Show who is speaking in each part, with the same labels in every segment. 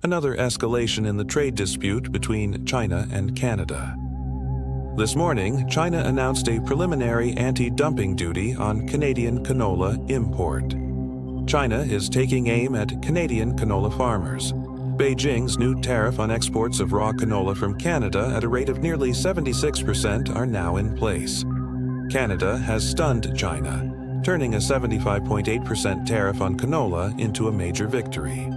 Speaker 1: another escalation in the trade dispute between China and Canada. This morning, China announced a preliminary anti-dumping duty on Canadian canola import. China is taking aim at Canadian canola farmers. Beijing's new tariff on exports of raw canola from Canada at a rate of nearly 76% are now in place. Canada has stunned China, turning a 75.8% tariff on canola into a major victory.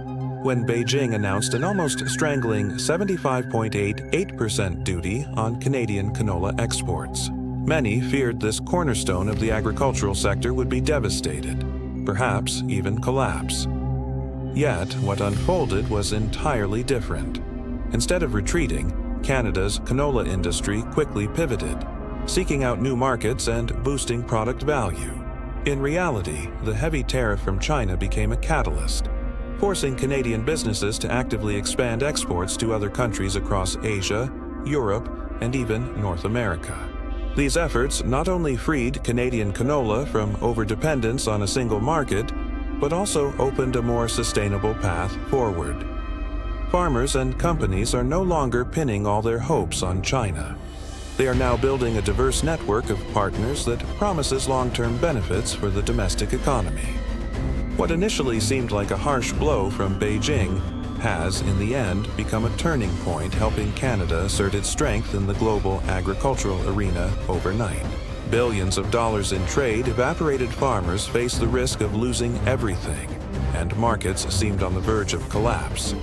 Speaker 1: When Beijing announced an almost strangling 75.88% duty on Canadian canola exports. Many feared this cornerstone of the agricultural sector would be devastated, perhaps even collapse. Yet, what unfolded was entirely different. Instead of retreating, Canada's canola industry quickly pivoted, seeking out new markets and boosting product value. In reality, the heavy tariff from China became a catalyst, forcing Canadian businesses to actively expand exports to other countries across Asia, Europe, and even North America. These efforts not only freed Canadian canola from overdependence on a single market, but also opened a more sustainable path forward. Farmers and companies are no longer pinning all their hopes on China. They are now building a diverse network of partners that promises long-term benefits for the domestic economy. What initially seemed like a harsh blow from Beijing has, in the end, become a turning point, helping Canada assert its strength in the global agricultural arena overnight. Billions of dollars in trade evaporated. Farmers faced the risk of losing everything, and markets seemed on the verge of collapse.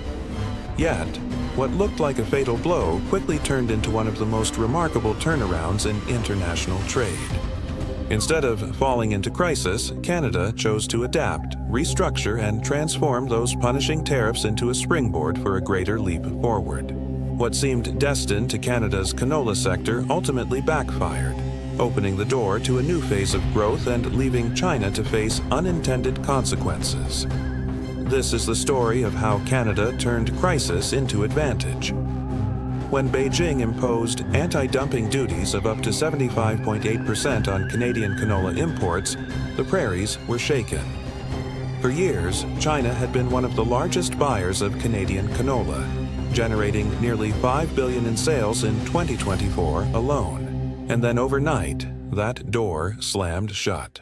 Speaker 1: Yet, what looked like a fatal blow quickly turned into one of the most remarkable turnarounds in international trade. Instead of falling into crisis, Canada chose to adapt, restructure, and transform those punishing tariffs into a springboard for a greater leap forward. What seemed destined to Canada's canola sector ultimately backfired, opening the door to a new phase of growth and leaving China to face unintended consequences. This is the story of how Canada turned crisis into advantage. When Beijing imposed anti-dumping duties of up to 75.8% on Canadian canola imports, the prairies were shaken. For years, China had been one of the largest buyers of Canadian canola, generating nearly $5 billion in sales in 2024 alone. And then overnight, that door slammed shut.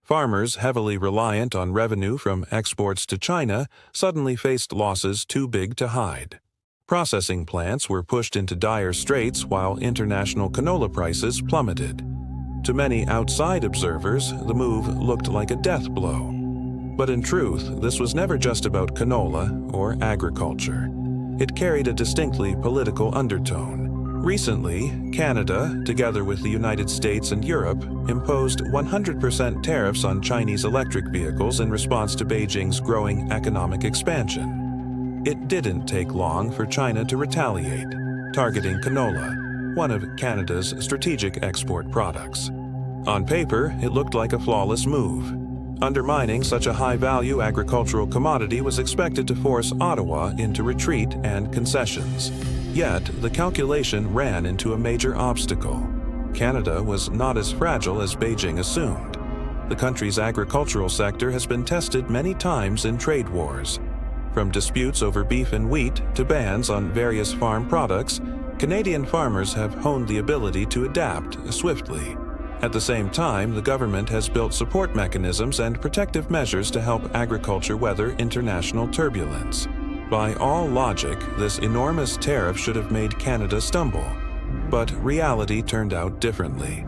Speaker 1: Farmers heavily reliant on revenue from exports to China suddenly faced losses too big to hide. Processing plants were pushed into dire straits while international canola prices plummeted. To many outside observers, the move looked like a death blow. But in truth, this was never just about canola or agriculture. It carried a distinctly political undertone. Recently, Canada, together with the United States and Europe, imposed 100% tariffs on Chinese electric vehicles in response to Beijing's growing economic expansion. It didn't take long for China to retaliate, targeting canola, one of Canada's strategic export products. On paper, it looked like a flawless move. Undermining such a high-value agricultural commodity was expected to force Ottawa into retreat and concessions. Yet, the calculation ran into a major obstacle. Canada was not as fragile as Beijing assumed. The country's agricultural sector has been tested many times in trade wars. From disputes over beef and wheat to bans on various farm products, Canadian farmers have honed the ability to adapt swiftly. At the same time, the government has built support mechanisms and protective measures to help agriculture weather international turbulence. By all logic, this enormous tariff should have made Canada stumble. But reality turned out differently.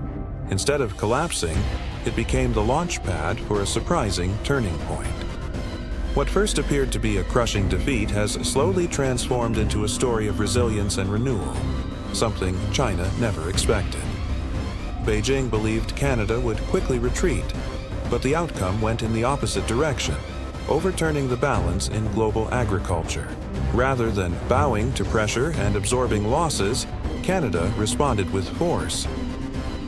Speaker 1: Instead of collapsing, it became the launch pad for a surprising turning point. What first appeared to be a crushing defeat has slowly transformed into a story of resilience and renewal, something China never expected. Beijing believed Canada would quickly retreat, but the outcome went in the opposite direction, overturning the balance in global agriculture. Rather than bowing to pressure and absorbing losses, Canada responded with force.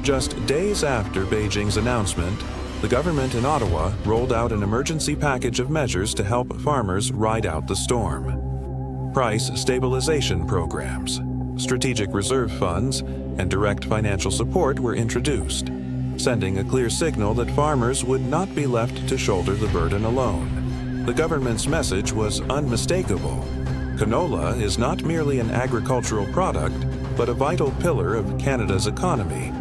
Speaker 1: Just days after Beijing's announcement, the government in Ottawa rolled out an emergency package of measures to help farmers ride out the storm. Price stabilization programs, strategic reserve funds, and direct financial support were introduced, sending a clear signal that farmers would not be left to shoulder the burden alone. The government's message was unmistakable. Canola is not merely an agricultural product, but a vital pillar of Canada's economy,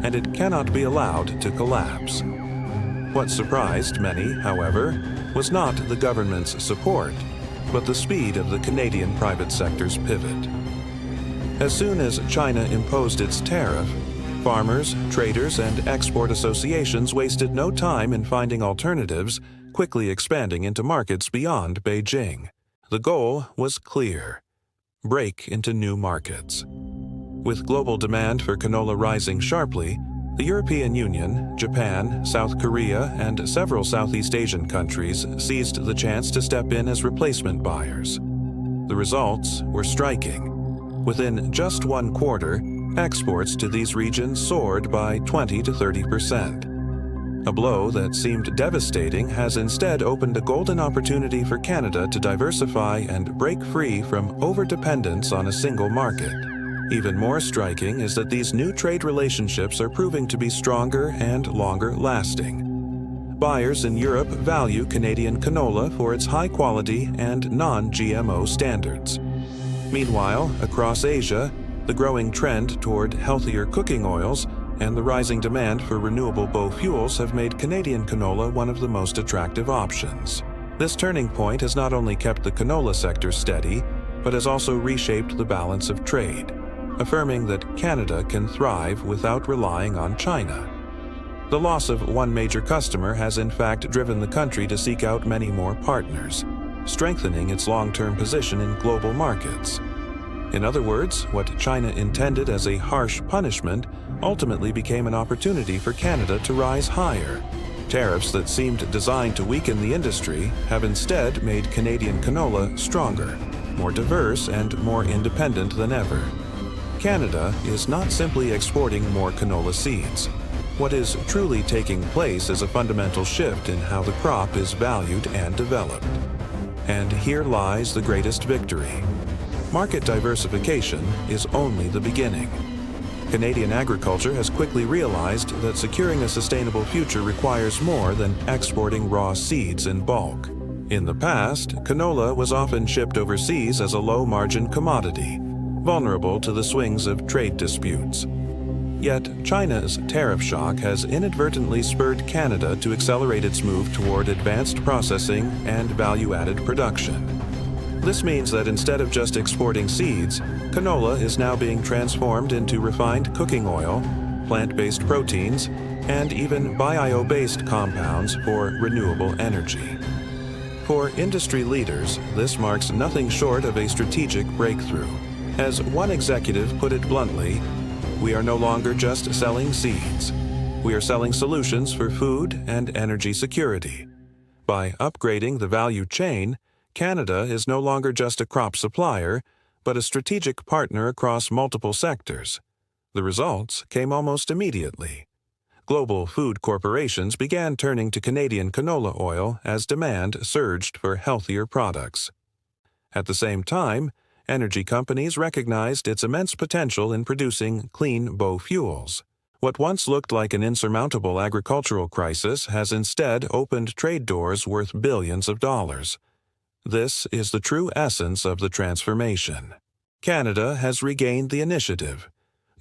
Speaker 1: and it cannot be allowed to collapse. What surprised many, however, was not the government's support, but the speed of the Canadian private sector's pivot. As soon as China imposed its tariff, farmers, traders, and export associations wasted no time in finding alternatives, quickly expanding into markets beyond Beijing. The goal was clear: break into new markets. With global demand for canola rising sharply, the European Union, Japan, South Korea, and several Southeast Asian countries seized the chance to step in as replacement buyers. The results were striking. Within just one quarter, exports to these regions soared by 20 to 30%. A blow that seemed devastating has instead opened a golden opportunity for Canada to diversify and break free from overdependence on a single market. Even more striking is that these new trade relationships are proving to be stronger and longer lasting. Buyers in Europe value Canadian canola for its high quality and non-GMO standards. Meanwhile, across Asia, the growing trend toward healthier cooking oils and the rising demand for renewable biofuels have made Canadian canola one of the most attractive options. This turning point has not only kept the canola sector steady, but has also reshaped the balance of trade, affirming that Canada can thrive without relying on China. The loss of one major customer has in fact driven the country to seek out many more partners, strengthening its long-term position in global markets. In other words, what China intended as a harsh punishment ultimately became an opportunity for Canada to rise higher. Tariffs that seemed designed to weaken the industry have instead made Canadian canola stronger, more diverse, and more independent than ever. Canada is not simply exporting more canola seeds. What is truly taking place is a fundamental shift in how the crop is valued and developed. And here lies the greatest victory. Market diversification is only the beginning. Canadian agriculture has quickly realized that securing a sustainable future requires more than exporting raw seeds in bulk. In the past, canola was often shipped overseas as a low-margin commodity, vulnerable to the swings of trade disputes. Yet, China's tariff shock has inadvertently spurred Canada to accelerate its move toward advanced processing and value-added production. This means that instead of just exporting seeds, canola is now being transformed into refined cooking oil, plant-based proteins, and even bio-based compounds for renewable energy. For industry leaders, this marks nothing short of a strategic breakthrough. As one executive put it bluntly, "We are no longer just selling seeds. We are selling solutions for food and energy security." By upgrading the value chain, Canada is no longer just a crop supplier, but a strategic partner across multiple sectors. The results came almost immediately. Global food corporations began turning to Canadian canola oil as demand surged for healthier products. At the same time, energy companies recognized its immense potential in producing clean biofuels. What once looked like an insurmountable agricultural crisis has instead opened trade doors worth billions of dollars. This is the true essence of the transformation. Canada has regained the initiative.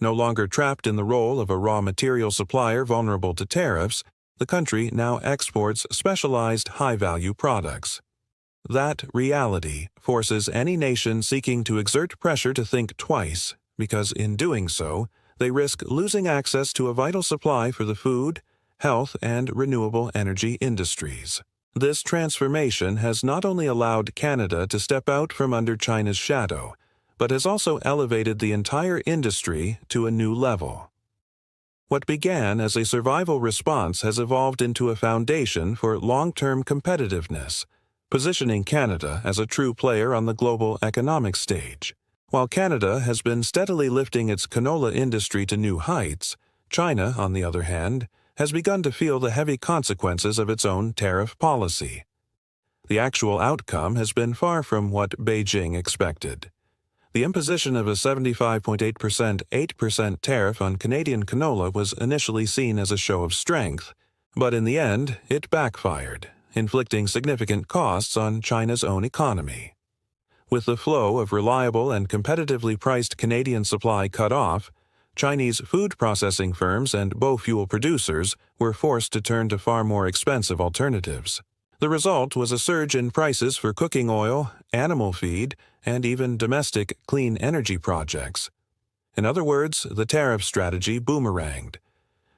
Speaker 1: No longer trapped in the role of a raw material supplier vulnerable to tariffs, the country now exports specialized high-value products. That reality forces any nation seeking to exert pressure to think twice, because in doing so, they risk losing access to a vital supply for the food, health, and renewable energy industries. This transformation has not only allowed Canada to step out from under China's shadow, but has also elevated the entire industry to a new level. What began as a survival response has evolved into a foundation for long-term competitiveness, positioning Canada as a true player on the global economic stage. While Canada has been steadily lifting its canola industry to new heights, China, on the other hand, has begun to feel the heavy consequences of its own tariff policy. The actual outcome has been far from what Beijing expected. The imposition of a 75.8% 8% tariff on Canadian canola was initially seen as a show of strength, but in the end, it backfired, inflicting significant costs on China's own economy. With the flow of reliable and competitively priced Canadian supply cut off, Chinese food processing firms and biofuel producers were forced to turn to far more expensive alternatives. The result was a surge in prices for cooking oil, animal feed, and even domestic clean energy projects. In other words, the tariff strategy boomeranged.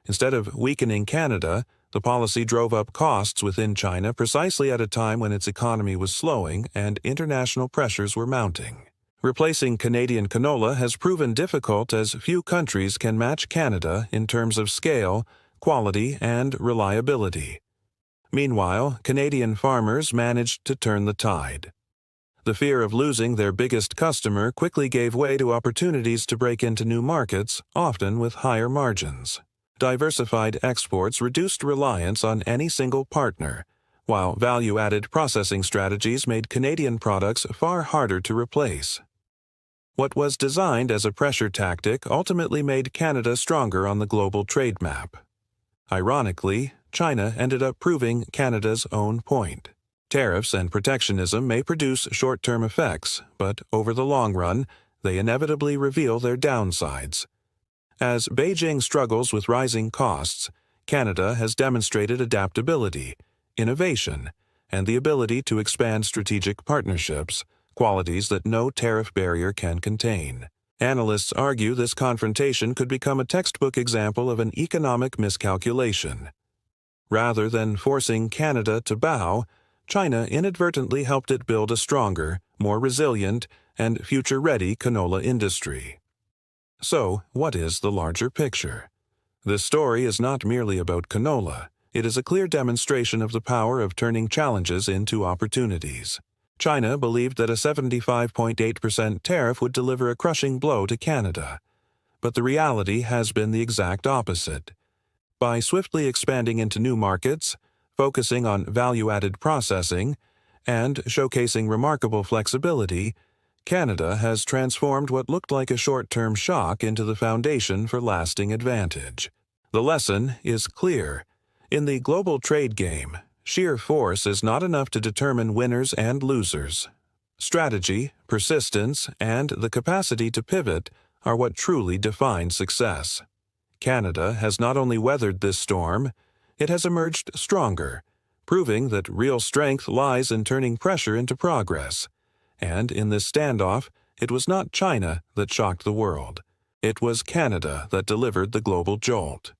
Speaker 1: Instead of weakening Canada, the policy drove up costs within China precisely at a time when its economy was slowing and international pressures were mounting. Replacing Canadian canola has proven difficult as few countries can match Canada in terms of scale, quality, and reliability. Meanwhile, Canadian farmers managed to turn the tide. The fear of losing their biggest customer quickly gave way to opportunities to break into new markets, often with higher margins. Diversified exports reduced reliance on any single partner, while value-added processing strategies made Canadian products far harder to replace. What was designed as a pressure tactic ultimately made Canada stronger on the global trade map. Ironically, China ended up proving Canada's own point. Tariffs and protectionism may produce short-term effects, but over the long run, they inevitably reveal their downsides. As Beijing struggles with rising costs, Canada has demonstrated adaptability, innovation, and the ability to expand strategic partnerships, qualities that no tariff barrier can contain. Analysts argue this confrontation could become a textbook example of an economic miscalculation. Rather than forcing Canada to bow, China inadvertently helped it build a stronger, more resilient, and future-ready canola industry. So, what is the larger picture? This story is not merely about canola. It is a clear demonstration of the power of turning challenges into opportunities. China believed that a 75.8% tariff would deliver a crushing blow to Canada. But the reality has been the exact opposite. By swiftly expanding into new markets, focusing on value-added processing, and showcasing remarkable flexibility, Canada has transformed what looked like a short-term shock into the foundation for lasting advantage. The lesson is clear. In the global trade game, sheer force is not enough to determine winners and losers. Strategy, persistence, and the capacity to pivot are what truly define success. Canada has not only weathered this storm, it has emerged stronger, proving that real strength lies in turning pressure into progress. And in this standoff, it was not China that shocked the world. It was Canada that delivered the global jolt.